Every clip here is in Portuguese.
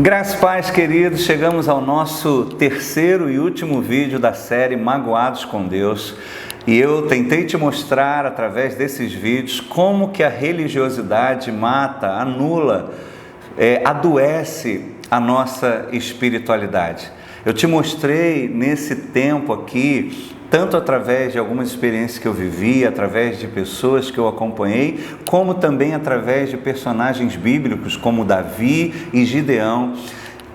Graças e paz, queridos, chegamos ao nosso terceiro e último vídeo da série Magoados com Deus. E eu tentei te mostrar através desses vídeos como que a religiosidade mata, anula, adoece a nossa espiritualidade. Eu te mostrei nesse tempo aqui, tanto através de algumas experiências que eu vivi, através de pessoas que eu acompanhei, como também através de personagens bíblicos como Davi e Gideão,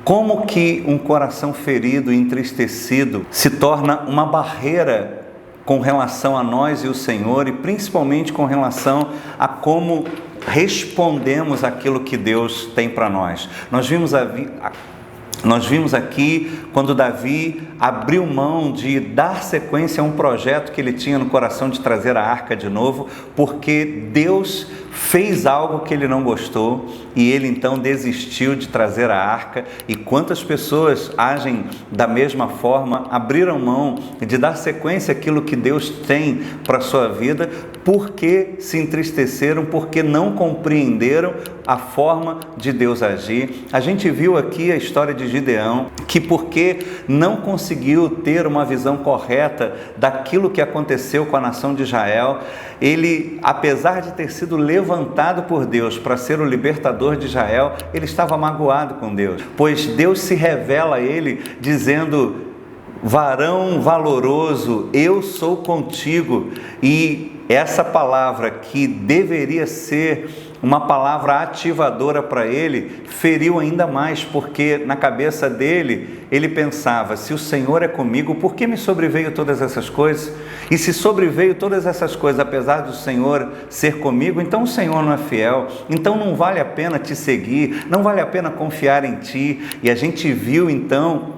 como que um coração ferido e entristecido se torna uma barreira com relação a nós e o Senhor, e principalmente com relação a como respondemos aquilo que Deus tem para nós. Nós vimos aqui quando Davi abriu mão de dar sequência a um projeto que ele tinha no coração de trazer a arca de novo, porque Deus fez algo que ele não gostou e ele então desistiu de trazer a arca. E quantas pessoas agem da mesma forma, abriram mão de dar sequência àquilo que Deus tem para a sua vida, porque se entristeceram, porque não compreenderam a forma de Deus agir. A gente viu aqui a história de Gideão, que porque não conseguiu ter uma visão correta daquilo que aconteceu com a nação de Israel, ele, apesar de ter sido levantado por Deus para ser o libertador de Israel, ele estava magoado com Deus, pois Deus se revela a ele dizendo: varão valoroso, eu sou contigo. E essa palavra, que deveria ser uma palavra ativadora para ele, feriu ainda mais, porque na cabeça dele, ele pensava: se o Senhor é comigo, por que me sobreveio todas essas coisas? E se sobreveio todas essas coisas, apesar do Senhor ser comigo, então o Senhor não é fiel, então não vale a pena te seguir, não vale a pena confiar em ti. E a gente viu então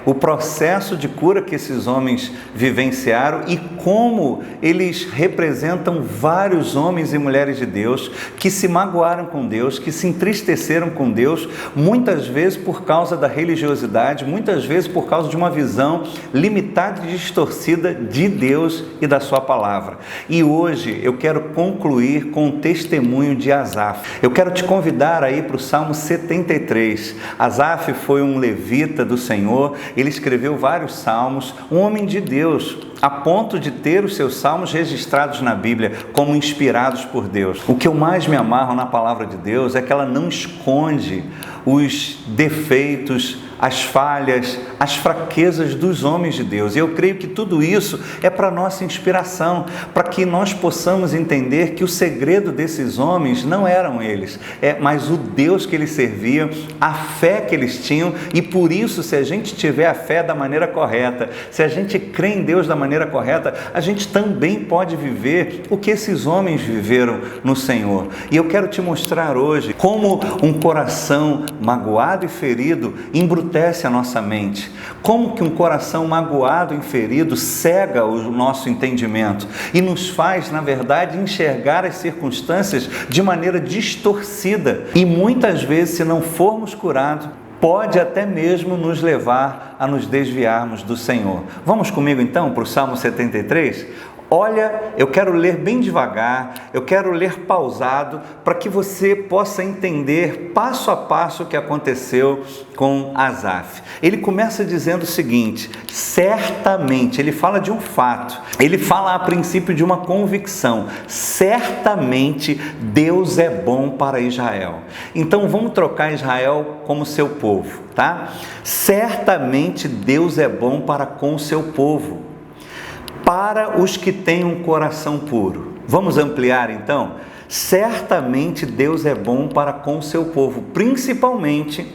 o processo de cura que esses homens vivenciaram e como eles representam vários homens e mulheres de Deus que se magoaram com Deus, que se entristeceram com Deus, muitas vezes por causa da religiosidade, muitas vezes por causa de uma visão limitada e distorcida de Deus e da sua palavra. E hoje eu quero concluir com o testemunho de Asaf. Eu quero te convidar aí para o Salmo 73. Asaf foi um levita do Senhor, ele escreveu vários salmos, um homem de Deus, a ponto de ter os seus salmos registrados na Bíblia como inspirados por Deus. O que eu mais me amarro na palavra de Deus é que ela não esconde os defeitos, as falhas, as fraquezas dos homens de Deus. E eu creio que tudo isso é para nossa inspiração, para que nós possamos entender que o segredo desses homens não eram eles, mas o Deus que eles serviam, a fé que eles tinham. E por isso, se a gente tiver a fé da maneira correta, se a gente crê em Deus da maneira correta, a gente também pode viver o que esses homens viveram no Senhor. E eu quero te mostrar hoje como um coração magoado e ferido embrutece a nossa mente, como que um coração magoado e ferido cega o nosso entendimento e nos faz, na verdade, enxergar as circunstâncias de maneira distorcida. E muitas vezes, se não formos curados, pode até mesmo nos levar a nos desviarmos do Senhor. Vamos comigo então para o Salmo 73? Olha, eu quero ler bem devagar, eu quero ler pausado, para que você possa entender passo a passo o que aconteceu com Asaf. Ele começa dizendo o seguinte: certamente, ele fala de um fato, ele fala a princípio de uma convicção: certamente Deus é bom para Israel. Então vamos trocar Israel como seu povo, tá? Certamente Deus é bom para com o seu povo, para os que têm um coração puro. Vamos ampliar então? Certamente Deus é bom para com o seu povo, principalmente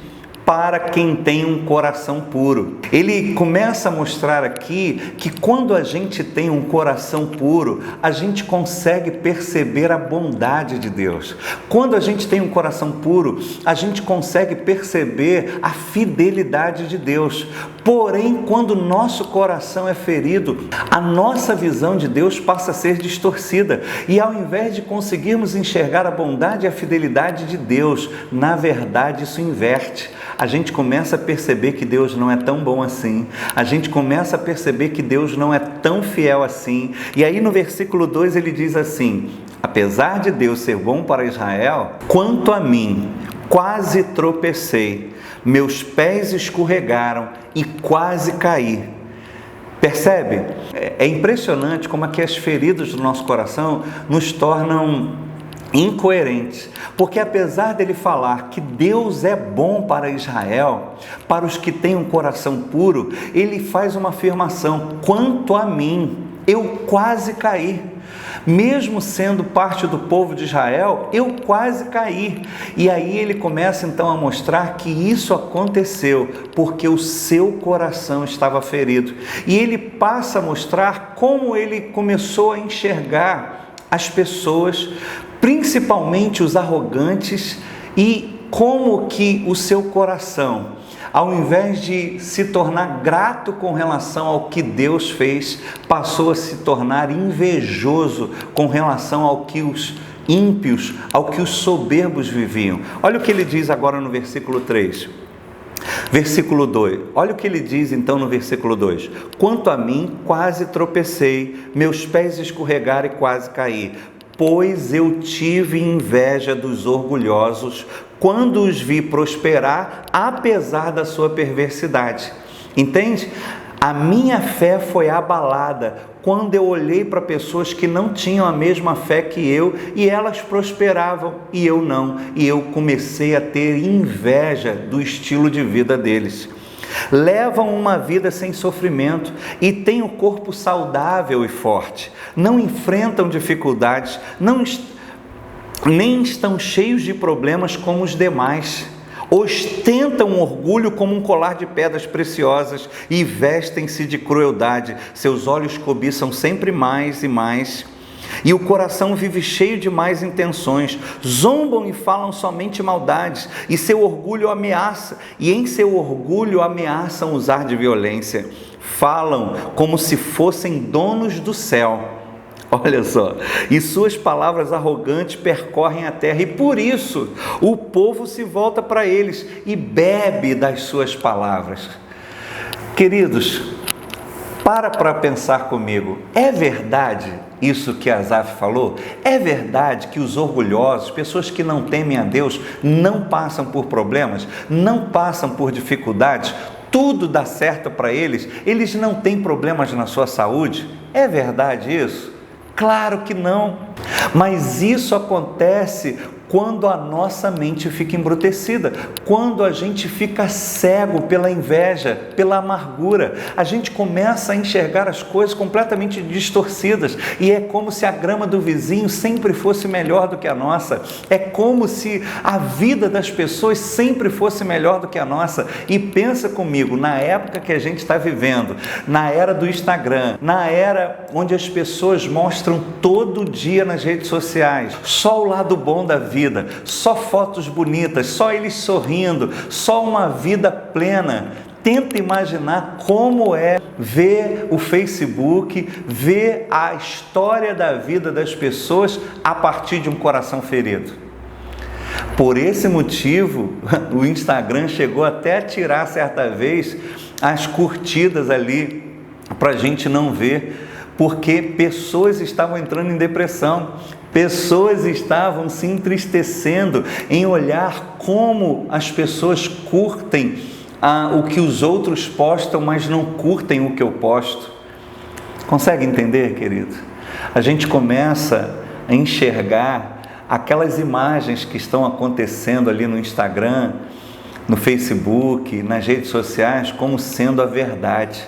para quem tem um coração puro. Ele começa a mostrar aqui que quando a gente tem um coração puro, a gente consegue perceber a bondade de Deus. Quando a gente tem um coração puro, a gente consegue perceber a fidelidade de Deus. Porém, quando o nosso coração é ferido, a nossa visão de Deus passa a ser distorcida. E ao invés de conseguirmos enxergar a bondade e a fidelidade de Deus, na verdade isso inverte. A gente começa a perceber que Deus não é tão bom assim. A gente começa a perceber que Deus não é tão fiel assim. E aí no versículo 2 ele diz assim: apesar de Deus ser bom para Israel, quanto a mim, quase tropecei, meus pés escorregaram e quase caí. Percebe? É impressionante como aqui as feridas do nosso coração nos tornam incoerentes, porque apesar dele falar que Deus é bom para Israel, para os que têm um coração puro, ele faz uma afirmação: quanto a mim, eu quase caí. Mesmo sendo parte do povo de Israel, eu quase caí. E aí ele começa então a mostrar que isso aconteceu porque o seu coração estava ferido. E ele passa a mostrar como ele começou a enxergar as pessoas, principalmente os arrogantes, e como que o seu coração, ao invés de se tornar grato com relação ao que Deus fez, passou a se tornar invejoso com relação ao que os ímpios, ao que os soberbos viviam. Olha o que ele diz agora no versículo 3. Versículo 2, olha o que ele diz então no versículo 2: quanto a mim, quase tropecei, meus pés escorregaram e quase caí, pois eu tive inveja dos orgulhosos, quando os vi prosperar, apesar da sua perversidade. Entende? A minha fé foi abalada quando eu olhei para pessoas que não tinham a mesma fé que eu e elas prosperavam e eu não. E eu comecei a ter inveja do estilo de vida deles. Levam uma vida sem sofrimento e têm um corpo saudável e forte. Não enfrentam dificuldades, nem estão cheios de problemas como os demais. Ostentam um orgulho como um colar de pedras preciosas e vestem-se de crueldade. Seus olhos cobiçam sempre mais e mais, e o coração vive cheio de más intenções. Zombam e falam somente maldades, e seu orgulho ameaça, e em seu orgulho ameaçam usar de violência. Falam como se fossem donos do céu. Olha só, e suas palavras arrogantes percorrem a terra, e por isso o povo se volta para eles e bebe das suas palavras. Queridos, para pensar comigo, é verdade isso que Asaf falou? É verdade que os orgulhosos, pessoas que não temem a Deus, não passam por problemas, não passam por dificuldades, tudo dá certo para eles, eles não têm problemas na sua saúde? É verdade isso? Claro que não, mas isso acontece quando a nossa mente fica embrutecida, quando a gente fica cego pela inveja, pela amargura, a gente começa a enxergar as coisas completamente distorcidas e é como se a grama do vizinho sempre fosse melhor do que a nossa, é como se a vida das pessoas sempre fosse melhor do que a nossa. E pensa comigo, na época que a gente está vivendo, na era do Instagram, na era onde as pessoas mostram todo dia nas redes sociais só o lado bom da vida, só fotos bonitas, só eles sorrindo, só uma vida plena. Tenta imaginar como é ver o Facebook, ver a história da vida das pessoas a partir de um coração ferido. Por esse motivo, o Instagram chegou até a tirar certa vez as curtidas ali para a gente não ver, porque pessoas estavam entrando em depressão, pessoas estavam se entristecendo em olhar como as pessoas curtem o que os outros postam, mas não curtem o que eu posto. Consegue entender, querido? A gente começa a enxergar aquelas imagens que estão acontecendo ali no Instagram, no Facebook, nas redes sociais, como sendo a verdade.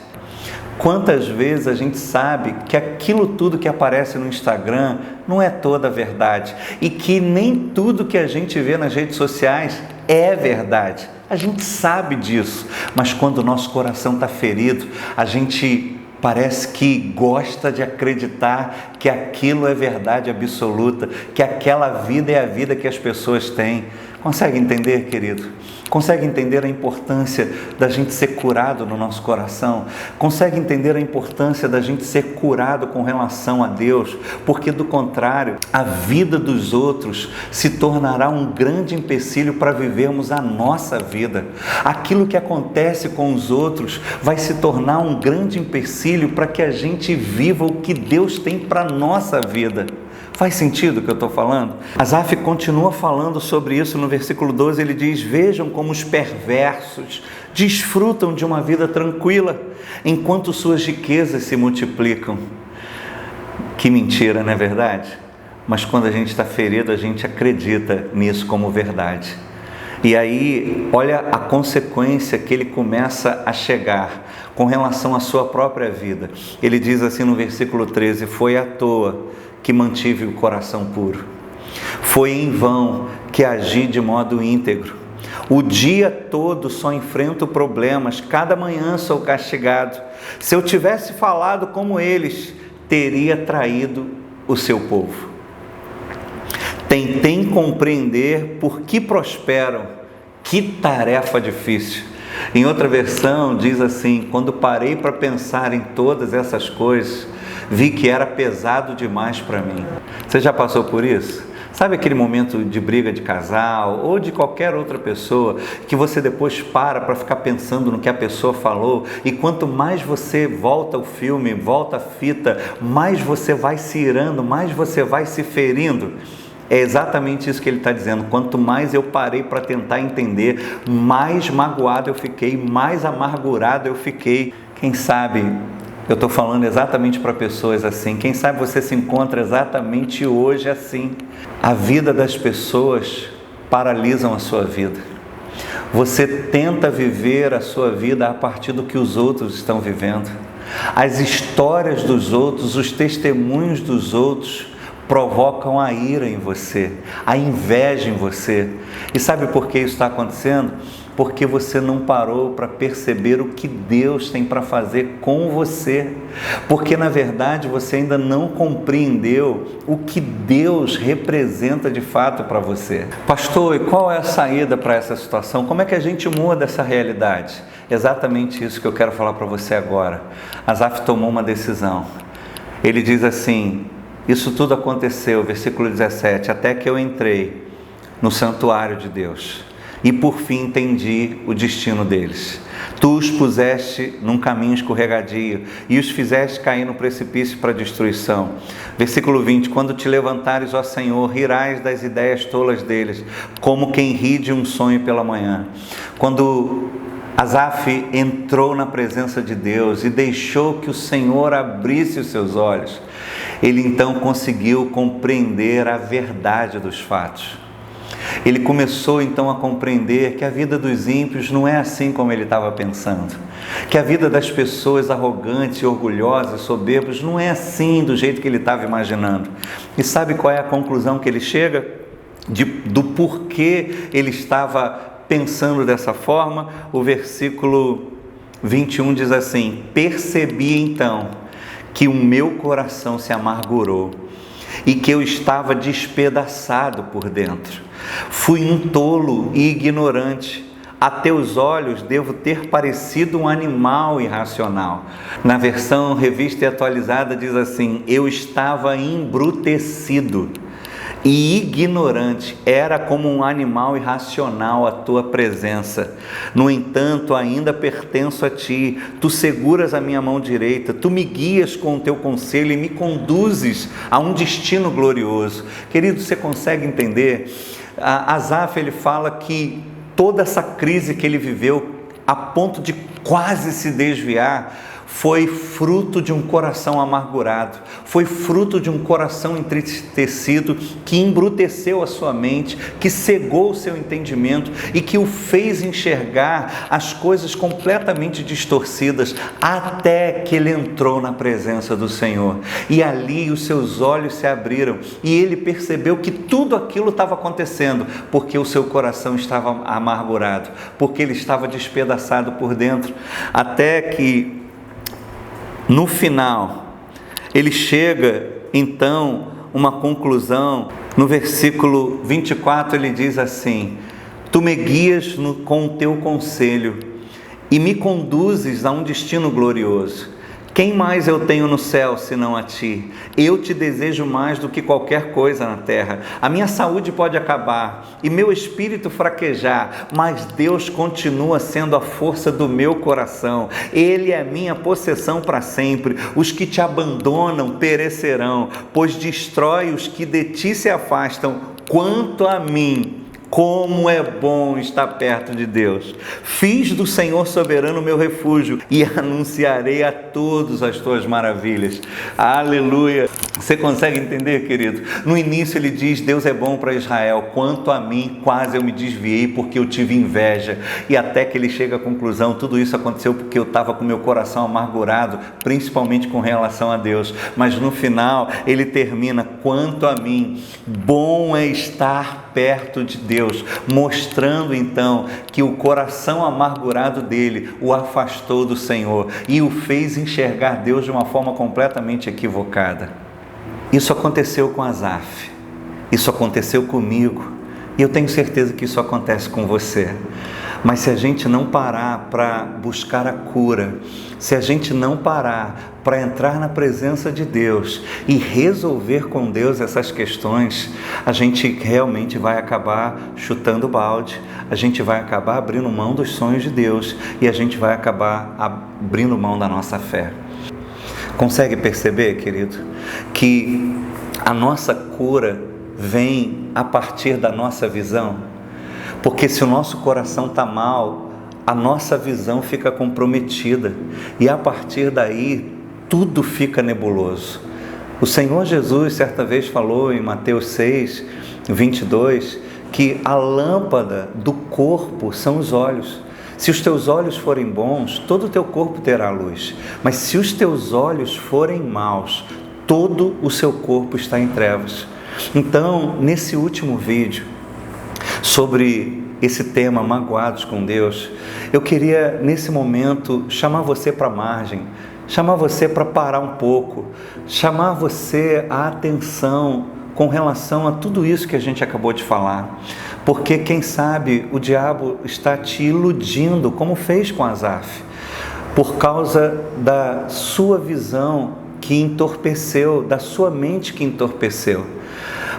Quantas vezes a gente sabe que aquilo tudo que aparece no Instagram não é toda a verdade e que nem tudo que a gente vê nas redes sociais é verdade. A gente sabe disso, mas quando o nosso coração está ferido, a gente parece que gosta de acreditar que aquilo é verdade absoluta, que aquela vida é a vida que as pessoas têm. Consegue entender, querido? Consegue entender a importância da gente ser curado no nosso coração? Consegue entender a importância da gente ser curado com relação a Deus? Porque do contrário, a vida dos outros se tornará um grande empecilho para vivermos a nossa vida. Aquilo que acontece com os outros vai se tornar um grande empecilho para que a gente viva o que Deus tem para a nossa vida. Faz sentido o que eu estou falando? Asaf continua falando sobre isso no versículo 12, ele diz: vejam como os perversos desfrutam de uma vida tranquila, enquanto suas riquezas se multiplicam. Que mentira, não é verdade? Mas quando a gente está ferido, a gente acredita nisso como verdade. E aí, olha a consequência que ele começa a chegar com relação à sua própria vida. Ele diz assim no versículo 13: foi à toa que mantive o coração puro. Foi em vão que agi de modo íntegro. O dia todo só enfrento problemas, cada manhã sou castigado. Se eu tivesse falado como eles, teria traído o seu povo. Tentem compreender por que prosperam. Que tarefa difícil. Em outra versão diz assim: quando parei para pensar em todas essas coisas, vi que era pesado demais para mim. Você já passou por isso? Sabe aquele momento de briga de casal ou de qualquer outra pessoa que você depois para ficar pensando no que a pessoa falou, e quanto mais você volta o filme, volta a fita, mais você vai se irando, mais você vai se ferindo? É exatamente isso que ele está dizendo. Quanto mais eu parei para tentar entender, mais magoado eu fiquei, mais amargurado eu fiquei. Quem sabe eu estou falando exatamente para pessoas assim. Quem sabe você se encontra exatamente hoje assim. A vida das pessoas paralisam a sua vida. Você tenta viver a sua vida a partir do que os outros estão vivendo. As histórias dos outros, os testemunhos dos outros provocam a ira em você, a inveja em você. E sabe por que isso está acontecendo? Porque você não parou para perceber o que Deus tem para fazer com você. Porque na verdade você ainda não compreendeu o que Deus representa de fato para você. Pastor, e qual é a saída para essa situação? Como é que a gente muda essa realidade? Exatamente isso que eu quero falar para você agora. Asaf tomou uma decisão. Ele diz assim: isso tudo aconteceu, versículo 17, até que eu entrei no santuário de Deus e por fim entendi o destino deles. Tu os puseste num caminho escorregadio e os fizeste cair no precipício para a destruição. Versículo 20, quando te levantares, ó Senhor, rirás das ideias tolas deles, como quem ri de um sonho pela manhã. Quando Asaf entrou na presença de Deus e deixou que o Senhor abrisse os seus olhos, ele então conseguiu compreender a verdade dos fatos. Ele começou então a compreender que a vida dos ímpios não é assim como ele estava pensando, que a vida das pessoas arrogantes, orgulhosas, soberbas não é assim do jeito que ele estava imaginando. E sabe qual é a conclusão que ele chega? Do porquê ele estava pensando dessa forma? O versículo 21 diz assim: percebi então que o meu coração se amargurou e que eu estava despedaçado por dentro. Fui um tolo e ignorante. A teus olhos devo ter parecido um animal irracional. Na versão revista e atualizada diz assim: eu estava embrutecido e ignorante, era como um animal irracional à tua presença. No entanto, ainda pertenço a ti, tu seguras a minha mão direita, tu me guias com o teu conselho e me conduzes a um destino glorioso. Querido, você consegue entender? Asaf, ele fala que toda essa crise que ele viveu, a ponto de quase se desviar, foi fruto de um coração amargurado, foi fruto de um coração entristecido que embruteceu a sua mente, que cegou o seu entendimento e que o fez enxergar as coisas completamente distorcidas, até que ele entrou na presença do Senhor. E ali os seus olhos se abriram e ele percebeu que tudo aquilo estava acontecendo porque o seu coração estava amargurado, porque ele estava despedaçado por dentro, até que no final, ele chega então a uma conclusão. No versículo 24 ele diz assim: tu me guias com o teu conselho e me conduzes a um destino glorioso. Quem mais eu tenho no céu senão a ti? Eu te desejo mais do que qualquer coisa na terra. A minha saúde pode acabar e meu espírito fraquejar, mas Deus continua sendo a força do meu coração. Ele é a minha possessão para sempre. Os que te abandonam perecerão, pois destrói os que de ti se afastam. Quanto a mim, como é bom estar perto de Deus. Fiz do Senhor soberano meu refúgio e anunciarei a todos as tuas maravilhas. Aleluia! Você consegue entender, querido? No início ele diz, Deus é bom para Israel. Quanto a mim, quase eu me desviei porque eu tive inveja. E até que ele chega à conclusão, tudo isso aconteceu porque eu estava com meu coração amargurado, principalmente com relação a Deus. Mas no final ele termina, quanto a mim, bom é estar perto de Deus, mostrando então que o coração amargurado dele o afastou do Senhor e o fez enxergar Deus de uma forma completamente equivocada. Isso aconteceu com Asaf, isso aconteceu comigo e eu tenho certeza que isso acontece com você. Mas se a gente não parar para buscar a cura, se a gente não parar para entrar na presença de Deus e resolver com Deus essas questões, a gente realmente vai acabar chutando balde, a gente vai acabar abrindo mão dos sonhos de Deus e a gente vai acabar abrindo mão da nossa fé. Consegue perceber, querido, que a nossa cura vem a partir da nossa visão? Porque se o nosso coração está mal, a nossa visão fica comprometida e a partir daí tudo fica nebuloso. O Senhor Jesus certa vez falou em Mateus 6, 22, que a lâmpada do corpo são os olhos. Se os teus olhos forem bons, todo o teu corpo terá luz. Mas se os teus olhos forem maus, todo o seu corpo está em trevas. Então, nesse último vídeo, sobre esse tema, magoados com Deus, eu queria, nesse momento, chamar você para a margem, chamar você para parar um pouco, chamar você a atenção com relação a tudo isso que a gente acabou de falar. Porque, quem sabe, o diabo está te iludindo, como fez com Asaf, por causa da sua visão que entorpeceu, da sua mente que entorpeceu.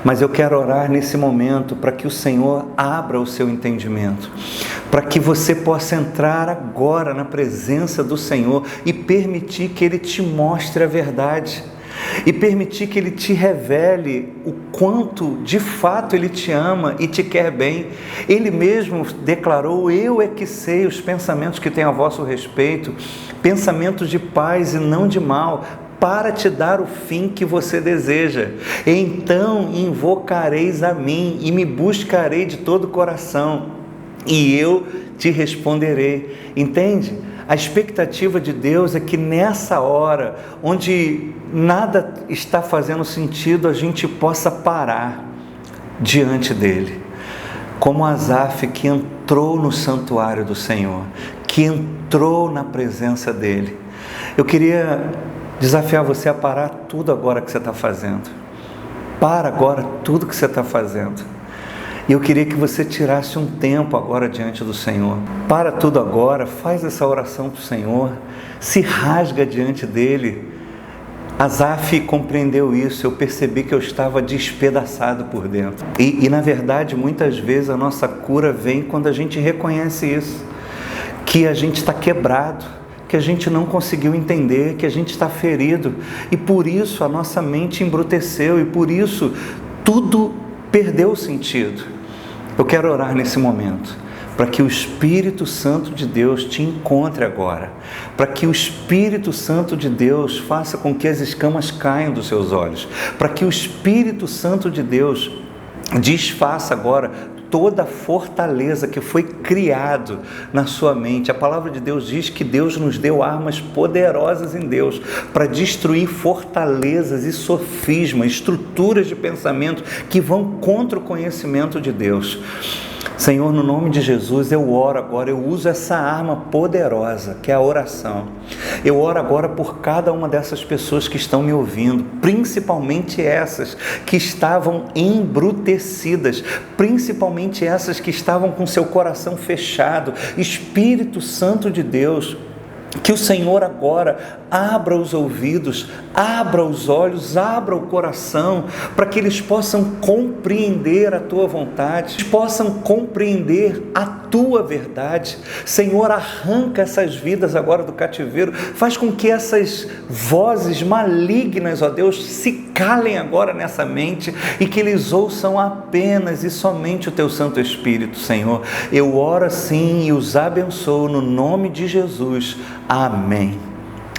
Mas eu quero orar nesse momento para que o Senhor abra o seu entendimento, para que você possa entrar agora na presença do Senhor e permitir que Ele te mostre a verdade. E permitir que Ele te revele o quanto de fato Ele te ama e te quer bem. Ele mesmo declarou, eu é que sei os pensamentos que tenho a vosso respeito, pensamentos de paz e não de mal, para te dar o fim que você deseja. Então invocareis a mim e me buscarei de todo o coração, e eu te responderei. Entende? A expectativa de Deus é que nessa hora, onde nada está fazendo sentido, a gente possa parar diante dEle. Como Asaf, que entrou no santuário do Senhor, que entrou na presença dEle. Eu queria desafiar você a parar tudo agora que você está fazendo. Para agora tudo que você está fazendo. E eu queria que você tirasse um tempo agora diante do Senhor. Para tudo agora, faz essa oração para o Senhor, se rasga diante dEle. Asaf compreendeu isso, eu percebi que eu estava despedaçado por dentro. E na verdade, muitas vezes a nossa cura vem quando a gente reconhece isso, que a gente está quebrado, que a gente não conseguiu entender, que a gente está ferido. E por isso a nossa mente embruteceu e por isso tudo perdeu o sentido. Eu quero orar nesse momento, para que o Espírito Santo de Deus te encontre agora, para que o Espírito Santo de Deus faça com que as escamas caiam dos seus olhos, para que o Espírito Santo de Deus desfaça agora toda a fortaleza que foi criado na sua mente. A palavra de Deus diz que Deus nos deu armas poderosas em Deus para destruir fortalezas e sofismas, estruturas de pensamento que vão contra o conhecimento de Deus. Senhor, no nome de Jesus, eu oro agora, eu uso essa arma poderosa, que é a oração. Eu oro agora por cada uma dessas pessoas que estão me ouvindo, principalmente essas que estavam embrutecidas, principalmente essas que estavam com seu coração fechado. Espírito Santo de Deus, que o Senhor agora abra os ouvidos, abra os olhos, abra o coração, para que eles possam compreender a tua vontade, possam compreender a tua verdade. Senhor, arranca essas vidas agora do cativeiro, faz com que essas vozes malignas, ó Deus, se calem agora nessa mente e que eles ouçam apenas e somente o teu Santo Espírito, Senhor. Eu oro assim e os abençoo no nome de Jesus. Amém.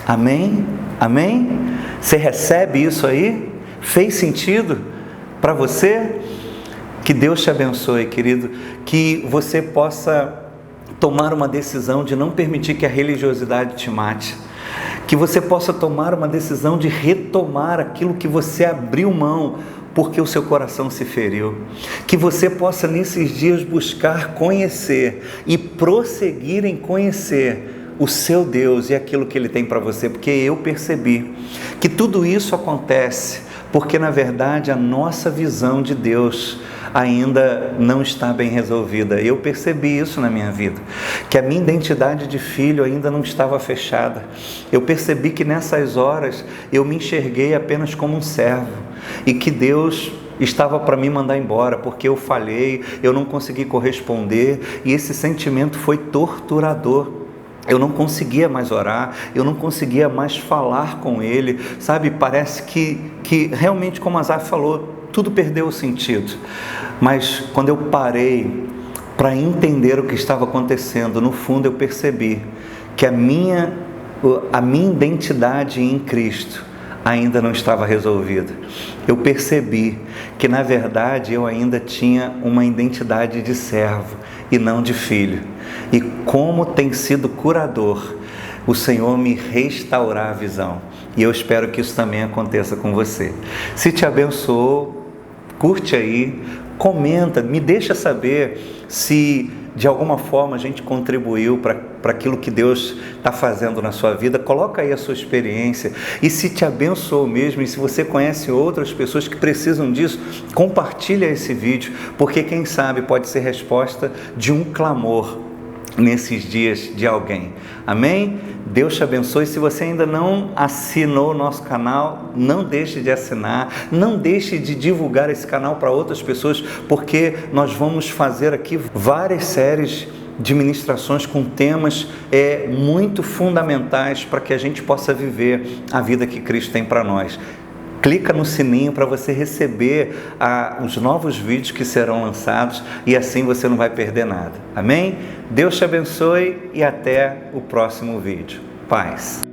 Amém? Amém? Você recebe isso aí? Fez sentido para você? Que Deus te abençoe, querido, que você possa tomar uma decisão de não permitir que a religiosidade te mate, que você possa tomar uma decisão de retomar aquilo que você abriu mão porque o seu coração se feriu, que você possa nesses dias buscar conhecer e prosseguir em conhecer o seu Deus e aquilo que Ele tem para você, porque eu percebi que tudo isso acontece porque na verdade a nossa visão de Deus ainda não está bem resolvida. Eu percebi isso na minha vida, que a minha identidade de filho ainda não estava fechada. Eu percebi que nessas horas eu me enxerguei apenas como um servo e que Deus estava para me mandar embora, porque eu falhei, eu não consegui corresponder e esse sentimento foi torturador. Eu não conseguia mais orar, eu não conseguia mais falar com Ele, sabe? Parece que realmente, como Asaf falou, tudo perdeu o sentido. Mas quando eu parei para entender o que estava acontecendo, no fundo eu percebi que a minha identidade em Cristo ainda não estava resolvida. Eu percebi que na verdade eu ainda tinha uma identidade de servo e não de filho. E como tem sido curador o Senhor me restaurar a visão. E eu espero que isso também aconteça com você. Se te abençoou, curte aí, comenta, me deixa saber se de alguma forma a gente contribuiu para aquilo que Deus está fazendo na sua vida. Coloca aí a sua experiência e se te abençoou mesmo e se você conhece outras pessoas que precisam disso, compartilha esse vídeo, porque quem sabe pode ser resposta de um clamor nesses dias de alguém. Amém? Deus te abençoe. Se você ainda não assinou o nosso canal, não deixe de assinar, não deixe de divulgar esse canal para outras pessoas, porque nós vamos fazer aqui várias séries de ministrações com temas muito fundamentais para que a gente possa viver a vida que Cristo tem para nós. Clica no sininho para você receber os novos vídeos que serão lançados e assim você não vai perder nada. Amém? Deus te abençoe e até o próximo vídeo. Paz.